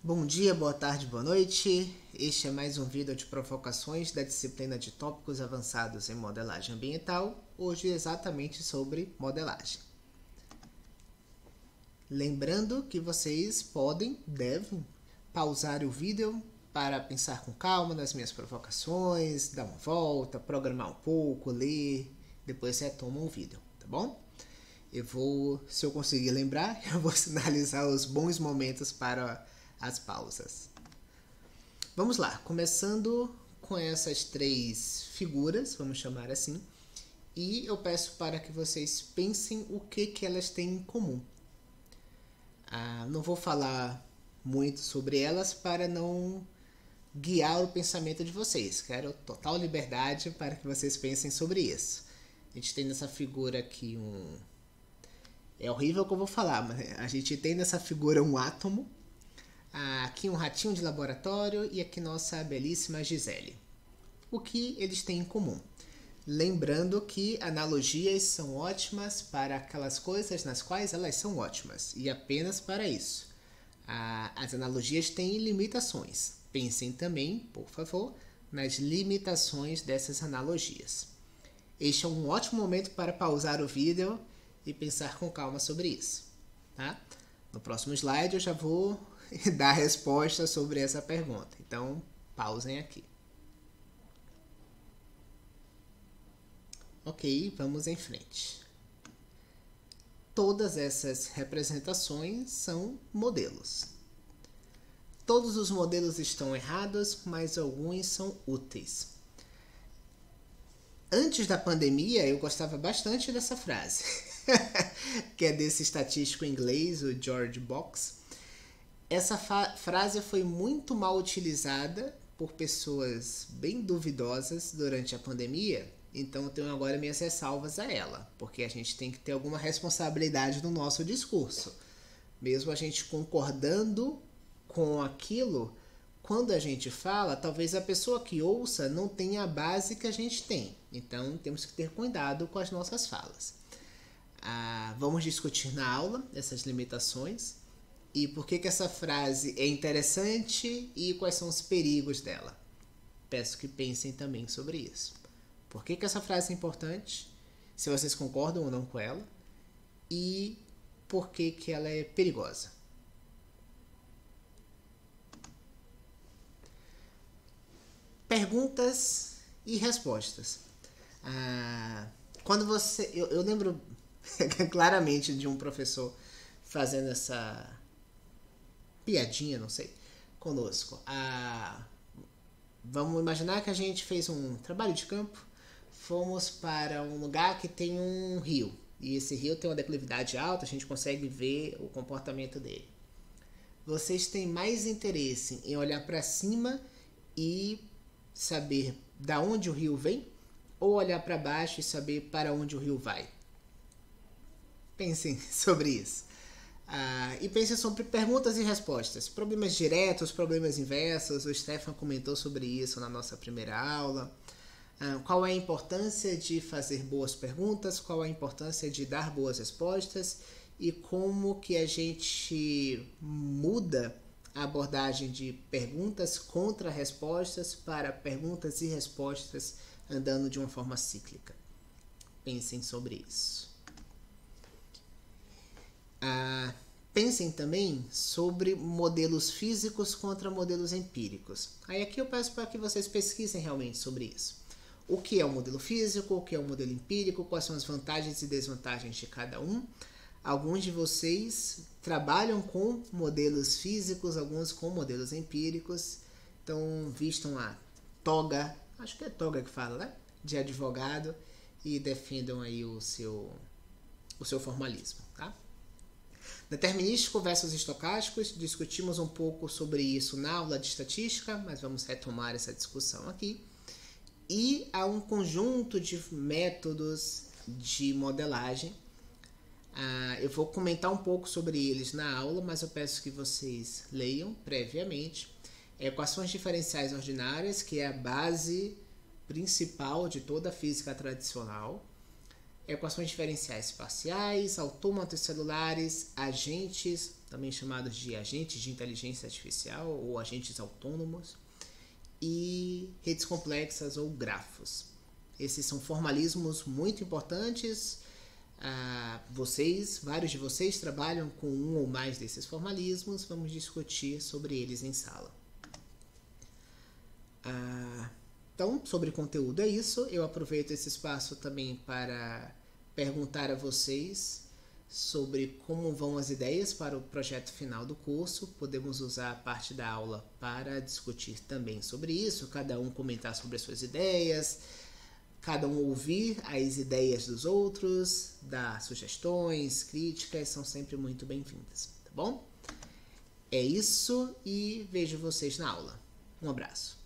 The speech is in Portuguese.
Bom dia, boa tarde, boa noite. Este é mais um vídeo de provocações da disciplina de tópicos avançados em modelagem ambiental, hoje exatamente sobre modelagem. Lembrando que vocês devem pausar o vídeo para pensar com calma nas minhas provocações, dar uma volta, programar um pouco, ler, depois retomam o vídeo, tá bom? Se eu conseguir lembrar, eu vou sinalizar os bons momentos para as pausas. Vamos lá, começando com essas três figuras, vamos chamar assim, e eu peço para que vocês pensem o que elas têm em comum. Não vou falar muito sobre elas para não guiar o pensamento de vocês. Quero total liberdade para que vocês pensem sobre isso. A gente tem nessa figura aqui É horrível o que eu vou falar, mas a gente tem nessa figura um átomo, aqui um ratinho de laboratório e aqui nossa belíssima Gisele. O que eles têm em comum? Lembrando que analogias são ótimas para aquelas coisas nas quais elas são ótimas, e apenas para isso. As analogias têm limitações. Pensem também, por favor, nas limitações dessas analogias. Este é um ótimo momento para pausar o vídeo e pensar com calma sobre isso. Tá? No próximo slide eu já vou dar a resposta sobre essa pergunta. Então, pausem aqui. Ok, vamos em frente. Todas essas representações são modelos. Todos os modelos estão errados, mas alguns são úteis. Antes da pandemia, eu gostava bastante dessa frase, que é desse estatístico inglês, o George Box. Essa frase foi muito mal utilizada por pessoas bem duvidosas durante a pandemia, então eu tenho agora minhas ressalvas a ela, porque a gente tem que ter alguma responsabilidade no nosso discurso. Mesmo a gente concordando com aquilo, quando a gente fala, talvez a pessoa que ouça não tenha a base que a gente tem. Então temos que ter cuidado com as nossas falas. Vamos discutir na aula essas limitações e por que essa frase é interessante e quais são os perigos dela. Peço que pensem também sobre isso. Por que essa frase é importante? Se vocês concordam ou não com ela? E por que ela é perigosa? Perguntas e respostas. Quando você... Eu lembro claramente de um professor fazendo essa piadinha, não sei, conosco. Vamos imaginar que a gente fez um trabalho de campo, fomos para um lugar que tem um rio, e esse rio tem uma declividade alta, a gente consegue ver o comportamento dele. Vocês têm mais interesse em olhar para cima e saber da onde o rio vem, ou olhar para baixo e saber para onde o rio vai? Pensem sobre isso. E pensem sobre perguntas e respostas. Problemas diretos, problemas inversos. O Stefan comentou sobre isso na nossa primeira aula. Qual é a importância de fazer boas perguntas? Qual é a importância de dar boas respostas? E como que a gente muda a abordagem de perguntas contra respostas para perguntas e respostas andando de uma forma cíclica. Pensem sobre isso. Pensem também sobre modelos físicos contra modelos empíricos. Aí aqui eu peço para que vocês pesquisem realmente sobre isso. O que é um modelo físico, o que é um modelo empírico, quais são as vantagens e desvantagens de cada um. Alguns de vocês trabalham com modelos físicos, alguns com modelos empíricos. Então vistam a toga, acho que é toga que fala, né? De advogado e defendam aí o seu formalismo, tá? Determinístico versus estocásticos, discutimos um pouco sobre isso na aula de estatística, mas vamos retomar essa discussão aqui. E há um conjunto de métodos de modelagem. Eu vou comentar um pouco sobre eles na aula, mas eu peço que vocês leiam previamente. Equações diferenciais ordinárias, que é a base principal de toda a física tradicional. Equações diferenciais parciais, autômatos celulares, agentes também chamados de agentes de inteligência artificial ou agentes autônomos, e redes complexas ou grafos. Esses são formalismos muito importantes. Vários de vocês trabalham com um ou mais desses formalismos. Vamos discutir sobre eles em sala. Então, sobre conteúdo é isso. Eu aproveito esse espaço também para perguntar a vocês sobre como vão as ideias para o projeto final do curso. Podemos usar a parte da aula para discutir também sobre isso, cada um comentar sobre as suas ideias, cada um ouvir as ideias dos outros, dar sugestões, críticas, são sempre muito bem-vindas, tá bom? É isso e vejo vocês na aula. Um abraço.